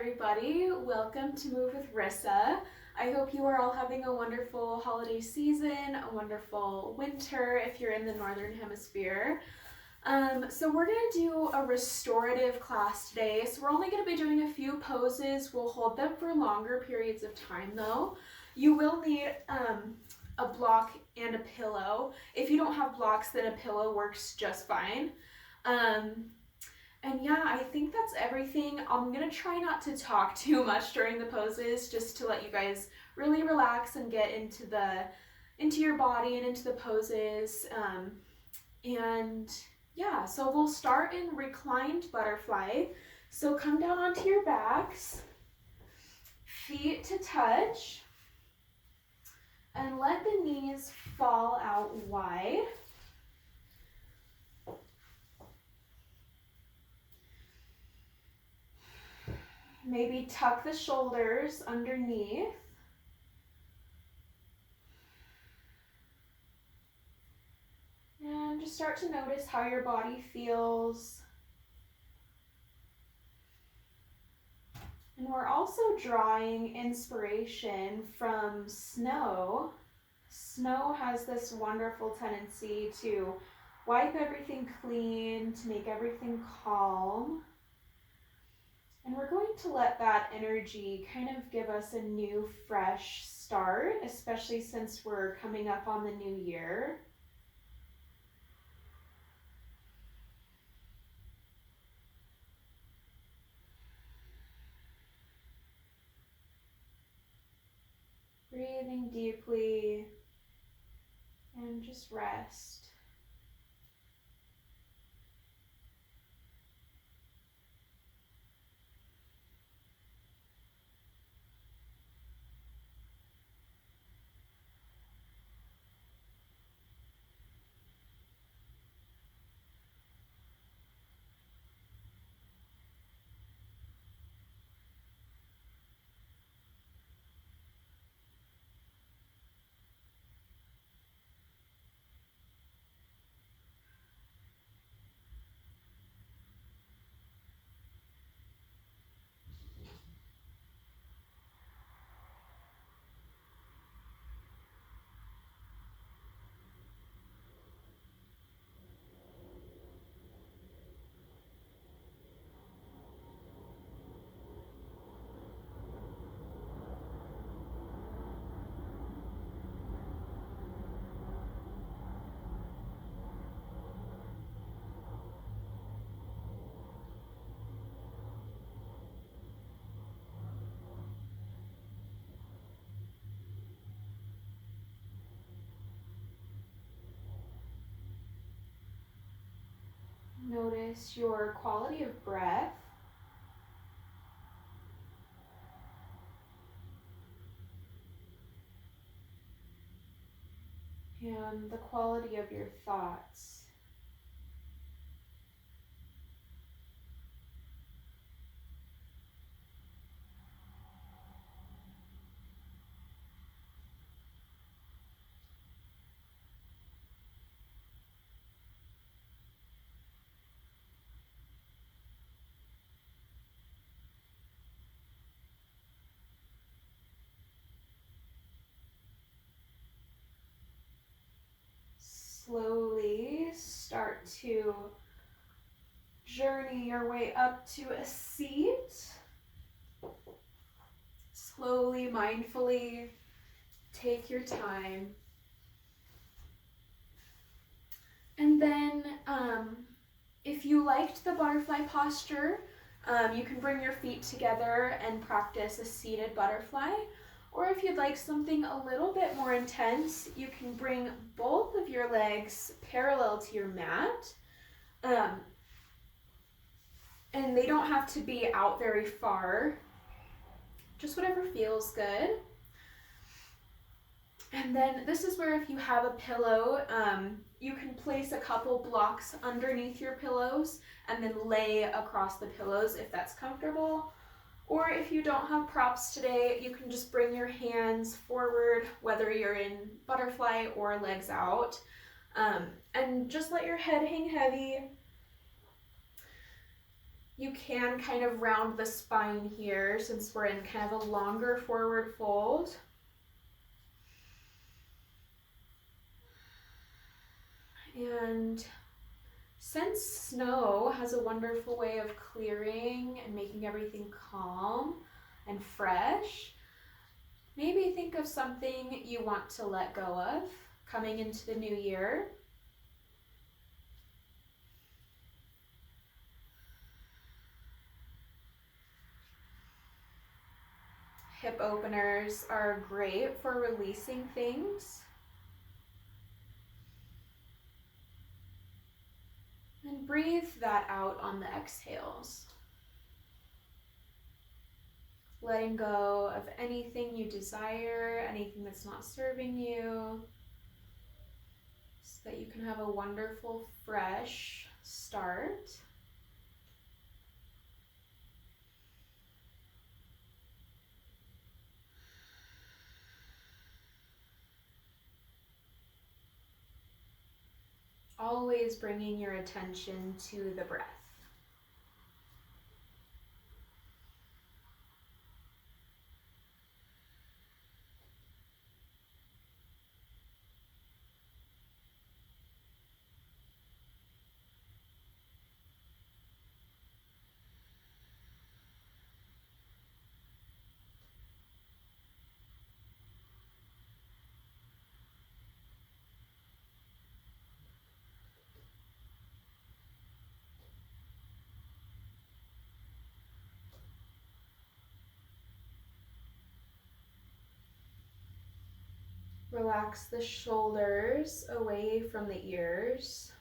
everybody. Welcome to Move with Rissa. I hope you are all having a wonderful holiday season, a wonderful winter if you're in the Northern Hemisphere. So we're going to do a restorative class today. So we're only going to be doing a few poses. We'll hold them for longer periods of time though. You will need a block and a pillow. If you don't have blocks, then a pillow works just fine. And yeah, I think that's everything. I'm gonna try not to talk too much during the poses, just to let you guys really relax and get into your body and into the poses. And yeah, so we'll start in reclined butterfly. So come down onto your backs, feet to touch, and let the knees fall out wide. Maybe tuck the shoulders underneath. And just start to notice how your body feels. And we're also drawing inspiration from snow. Snow has this wonderful tendency to wipe everything clean, to make everything calm. And we're going to let that energy kind of give us a new, fresh start, especially since we're coming up on the new year. Breathing deeply and just rest. Notice your quality of breath. And the quality of your thoughts. Slowly start to journey your way up to a seat. Slowly, mindfully, take your time. And then if you liked the butterfly posture, you can bring your feet together and practice a seated butterfly. Or if you'd like something a little bit more intense, you can bring both of your legs parallel to your mat. And they don't have to be out very far, just whatever feels good. And then this is where if you have a pillow, you can place a couple blocks underneath your pillows and then lay across the pillows if that's comfortable. Or if you don't have props today, you can just bring your hands forward, whether you're in butterfly or legs out, and just let your head hang heavy. You can kind of round the spine here since we're in kind of a longer forward fold. And since snow has a wonderful way of clearing and making everything calm and fresh, maybe think of something you want to let go of coming into the new year. Hip openers are great for releasing things. And breathe that out on the exhales. Letting go of anything you desire, anything that's not serving you, so that you can have a wonderful, fresh start. Always bringing your attention to the breath. Relax the shoulders away from the ears.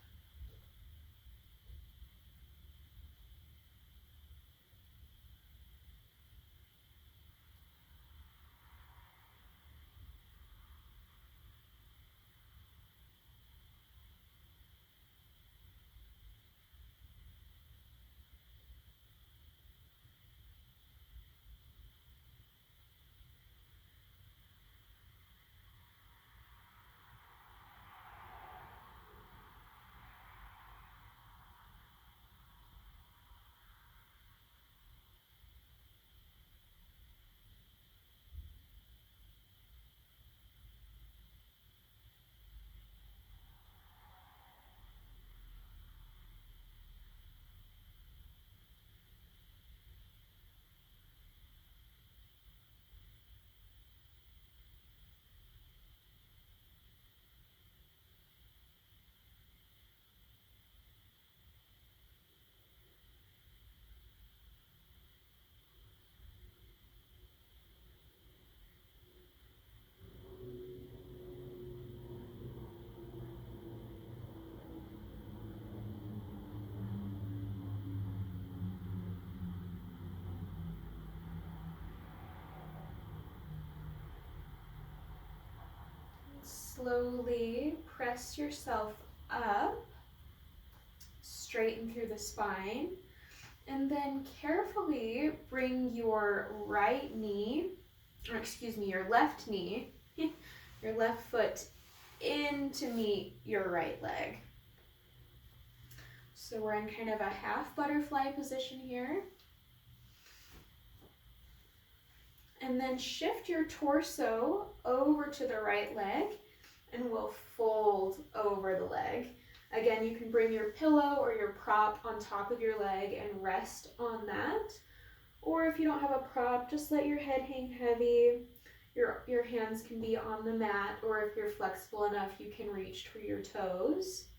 Slowly press yourself up, straighten through the spine, and then carefully bring your right knee, or excuse me, your left knee, your left foot in to meet your right leg. So we're in kind of a half butterfly position here. And then shift your torso over to the right leg and we'll fold over the leg. Again, you can bring your pillow or your prop on top of your leg and rest on that. Or if you don't have a prop, just let your head hang heavy. Your hands can be on the mat, or if you're flexible enough, you can reach for your toes.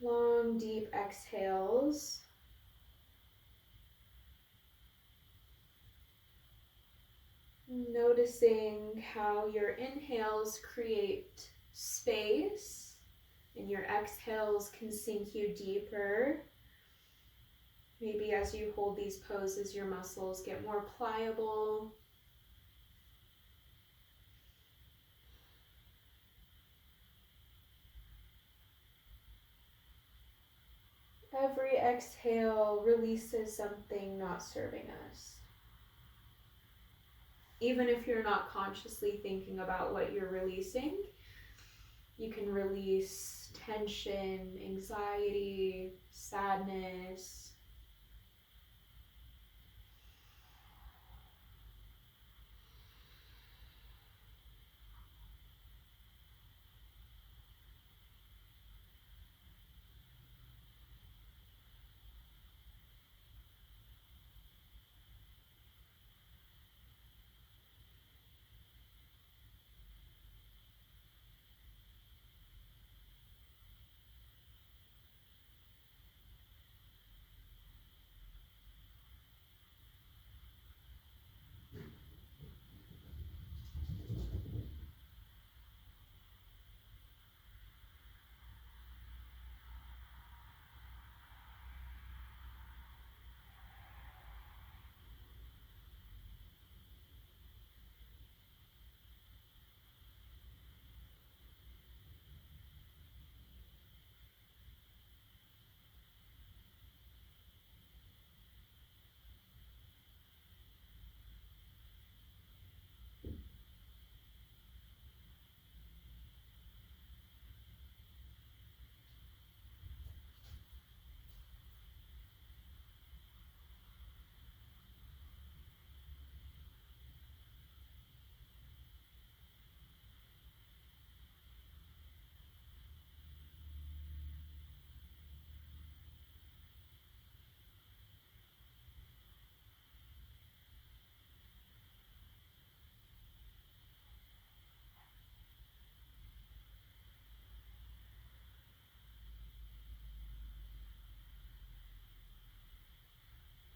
Long, deep exhales. Noticing how your inhales create space and your exhales can sink you deeper. Maybe as you hold these poses, your muscles get more pliable. Every exhale releases something not serving us. Even if you're not consciously thinking about what you're releasing, You can release tension, anxiety, sadness.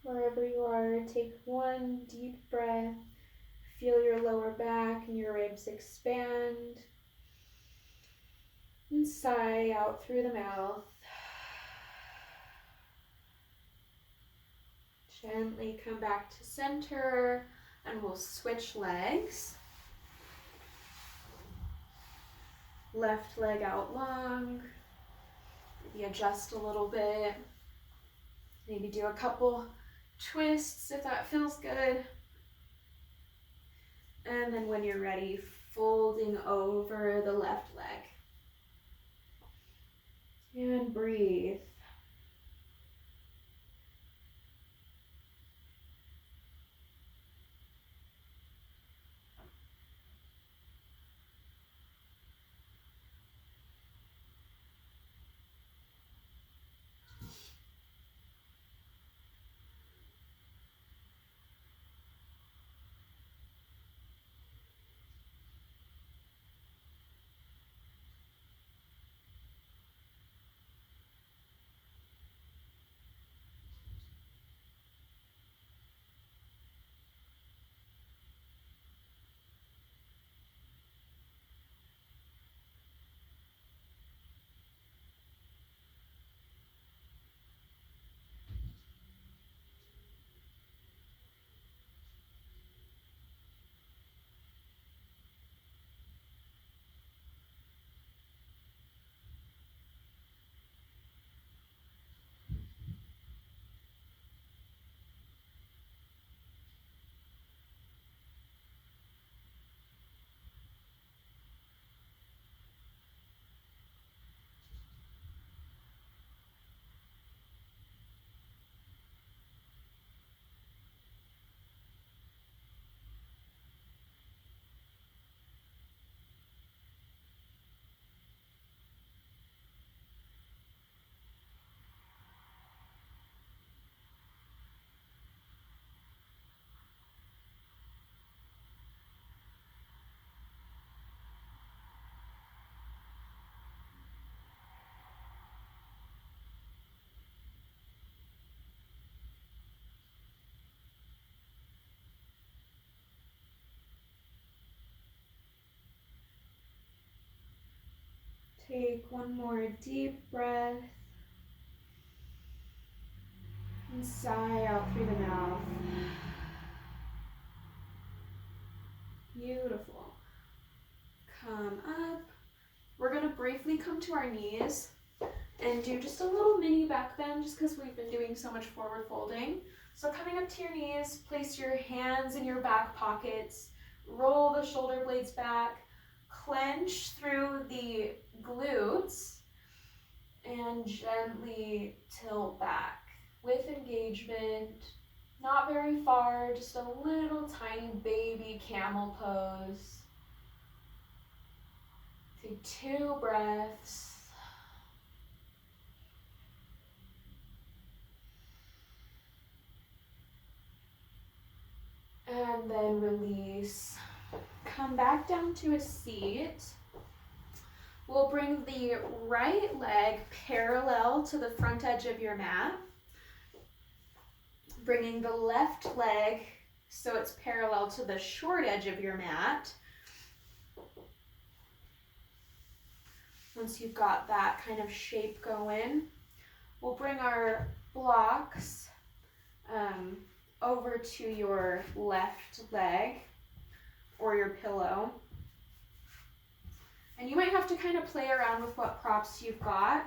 Wherever you are, take one deep breath. Feel your lower back and your ribs expand. And sigh out through the mouth. Gently come back to center and we'll switch legs. Left leg out long. Maybe adjust a little bit. Maybe do a couple twists if that feels good. And then when you're ready, folding over the left leg. And breathe. Take one more deep breath and sigh out through the mouth. Beautiful. Come up. We're going to briefly come to our knees and do just a little mini back bend just because we've been doing so much forward folding. So coming up to your knees, place your hands in your back pockets, roll the shoulder blades back, clench through the glutes and gently tilt back with engagement. Not very far, just a little tiny baby camel pose. Take 2 breaths. And then release. Come back down to a seat. We'll bring the right leg parallel to the front edge of your mat. Bringing the left leg so it's parallel to the short edge of your mat. Once you've got that kind of shape going, we'll bring our blocks over to your left leg or your pillow. And you might have to kind of play around with what props you've got.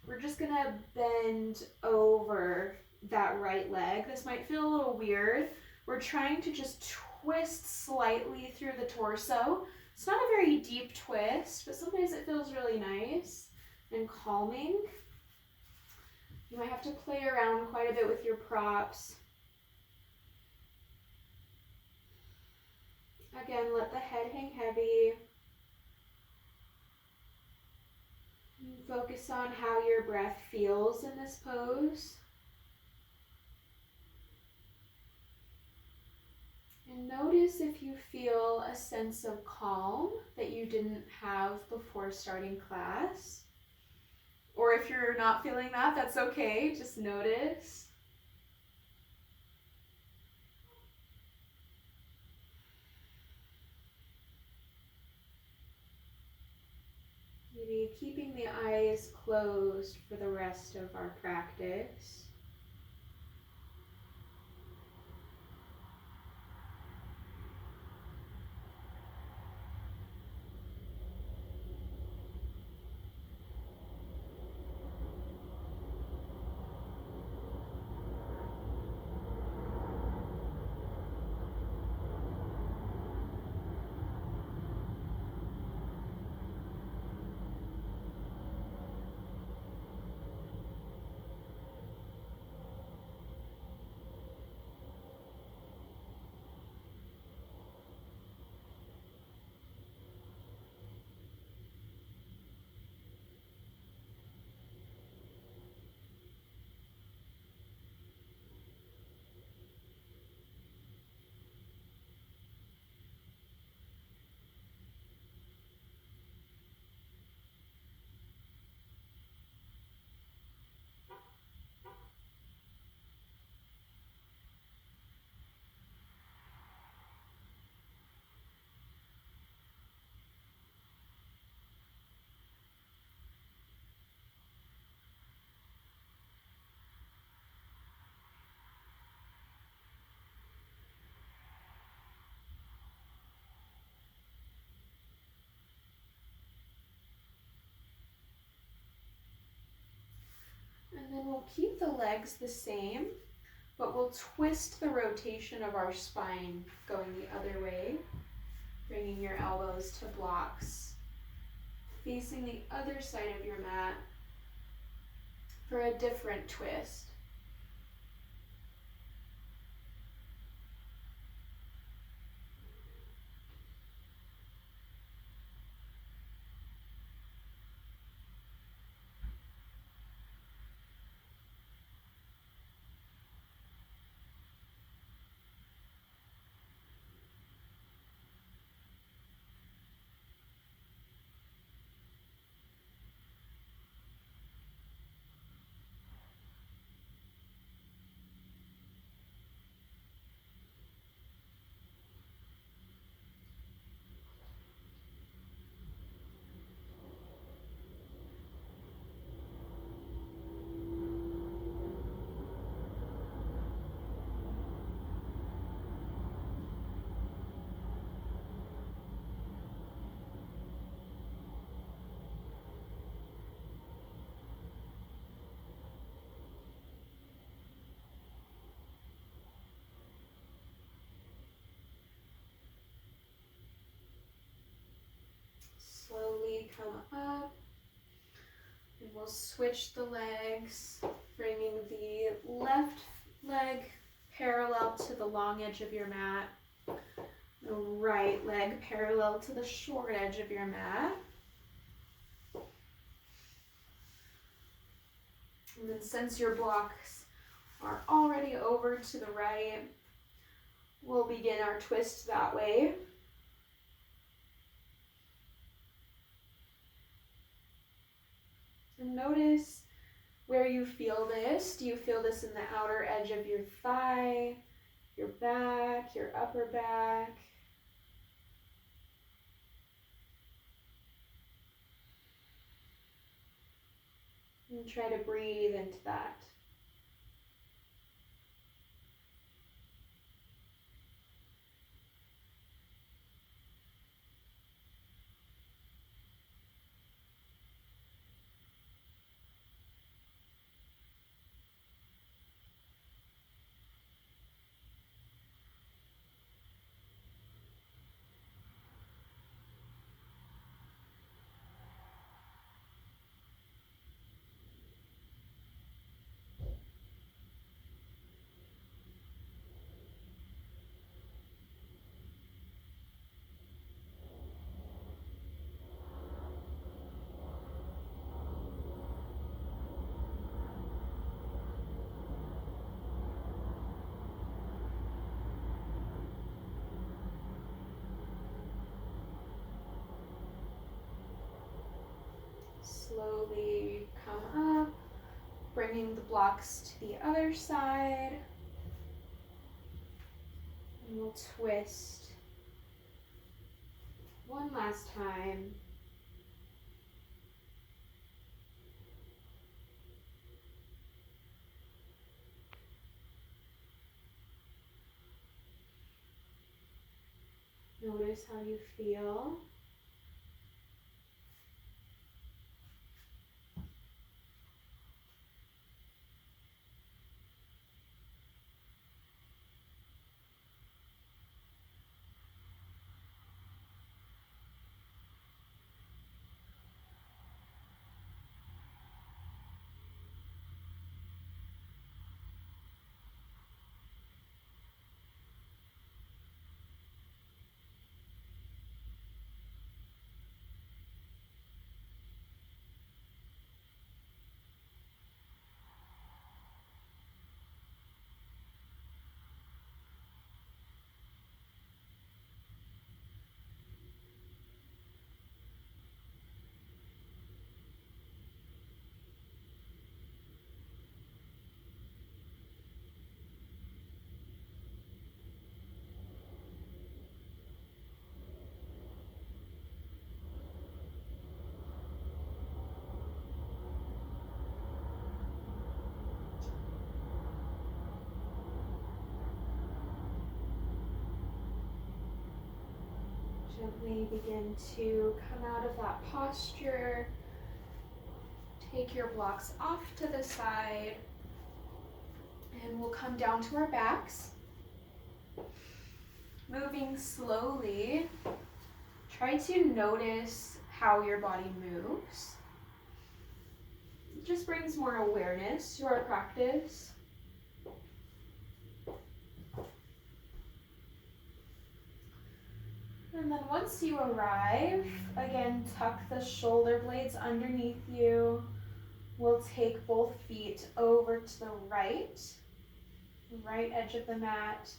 We're just gonna bend over that right leg. This might feel a little weird. We're trying to just twist slightly through the torso. It's not a very deep twist, but sometimes it feels really nice and calming. You might have to play around quite a bit with your props. Again, let the head hang heavy. Focus on how your breath feels in this pose. And notice if you feel a sense of calm that you didn't have before starting class. Or if you're not feeling that, that's okay, just notice. Maybe keeping the eyes closed for the rest of our practice. And then we'll keep the legs the same, but we'll twist the rotation of our spine going the other way, bringing your elbows to blocks, facing the other side of your mat for a different twist. we'll switch the legs, bringing the left leg parallel to the long edge of your mat, the right leg parallel to the short edge of your mat. And then since your blocks are already over to the right, we'll begin our twist that way. And notice where you feel this. Do you feel this in the outer edge of your thigh, your back, your upper back? And try to breathe into that. Slowly come up, bringing the blocks to the other side. And we'll twist one last time. Notice how you feel. Gently begin to come out of that posture. Take your blocks off to the side, and we'll come down to our backs. Moving slowly, try to notice how your body moves. It just brings more awareness to our practice. And then once you arrive, again, tuck the shoulder blades underneath you. We'll take both feet over to the right edge of the mat.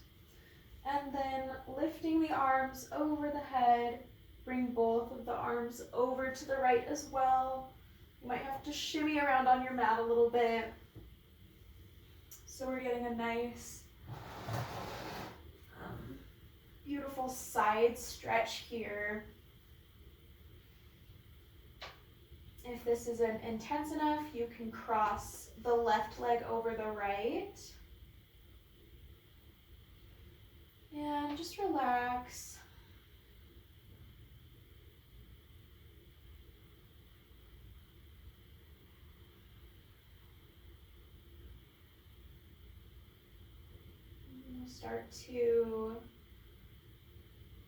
And then lifting the arms over the head, bring both of the arms over to the right as well. You might have to shimmy around on your mat a little bit. So we're getting a nice beautiful side stretch here. If this isn't intense enough, you can cross the left leg over the right. And just relax. We'll start to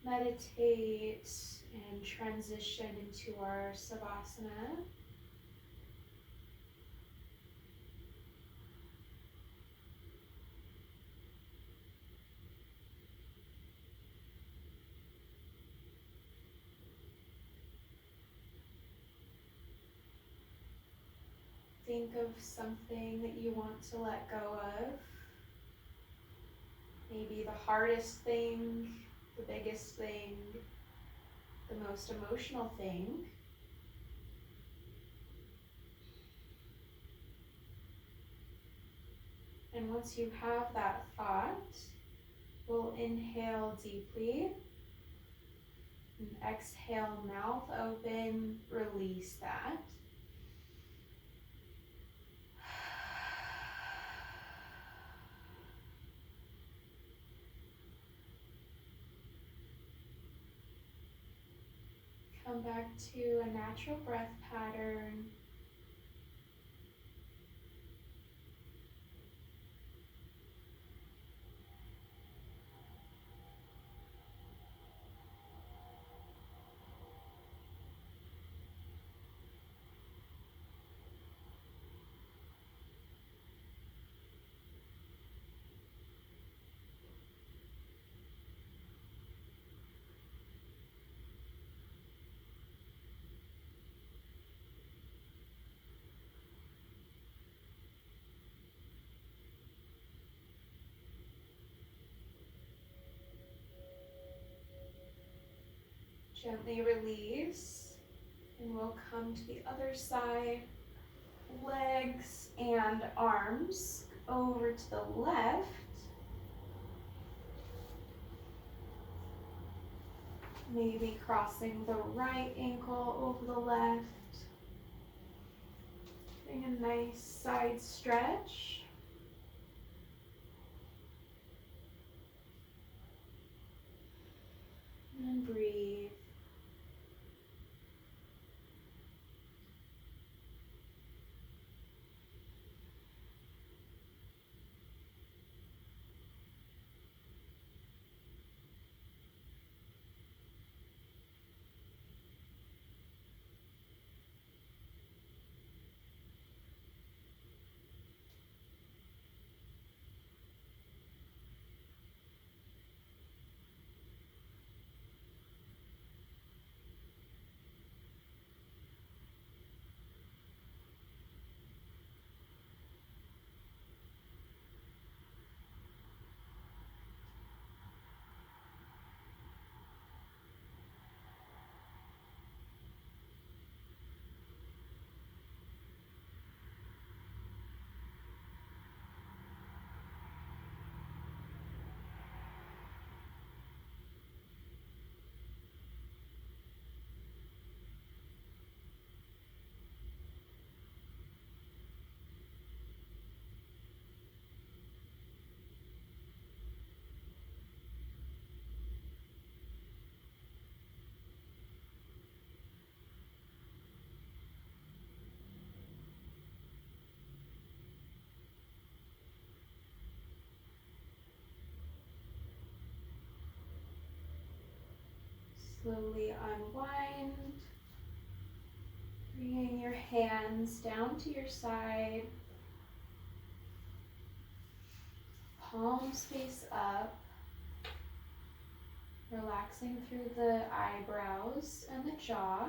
meditate and transition into our Savasana. think of something that you want to let go of. Maybe the hardest thing, the biggest thing, the most emotional thing. And once you have that thought, we'll inhale deeply and exhale, mouth open, release that. Come back to a natural breath pattern. Gently release, and we'll come to the other side. Legs and arms over to the left. Maybe crossing the right ankle over the left. Getting a nice side stretch. And breathe. Slowly unwind, bringing your hands down to your side, palms face up, relaxing through the eyebrows and the jaw.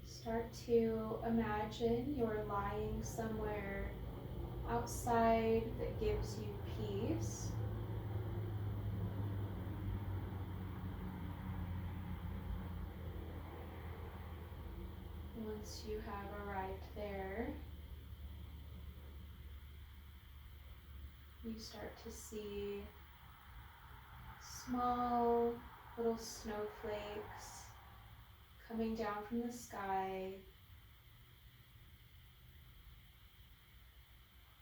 Start to imagine you're lying somewhere outside that gives you peace. Once you have arrived there, you start to see small little snowflakes coming down from the sky,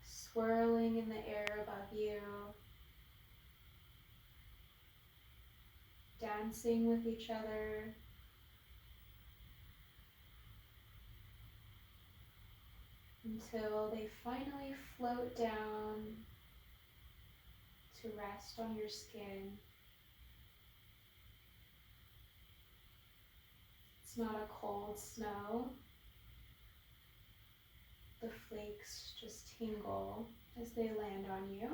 swirling in the air above you, dancing with each other, until they finally float down to rest on your skin. It's not a cold snow. The flakes just tingle as they land on you.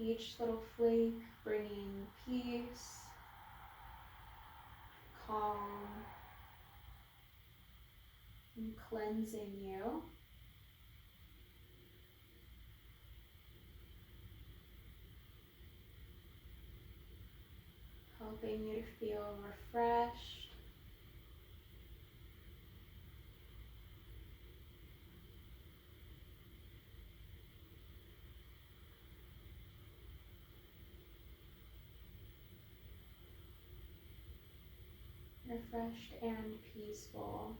Each little flake bringing peace, calm, and cleansing you. Helping you to feel refreshed. Refreshed and peaceful.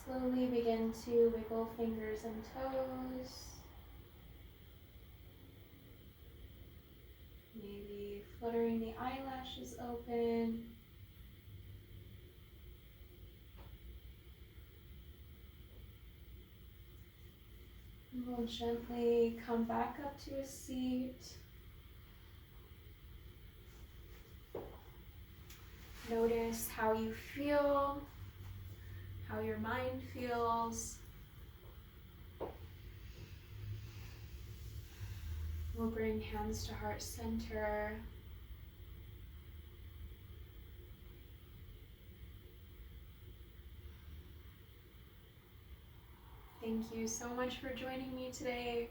Slowly begin to wiggle fingers and toes. Maybe fluttering the eyelashes open. And we'll gently come back up to a seat. Notice how you feel, how your mind feels. We'll bring hands to heart center. Thank you so much for joining me today.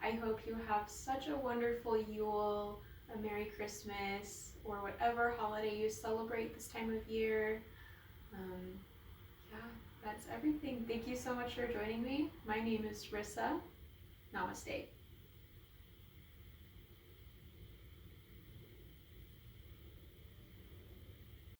I hope you have such a wonderful Yule, a Merry Christmas, or whatever holiday you celebrate this time of year. Yeah, that's everything. Thank you so much for joining me. My name is Rissa. Namaste.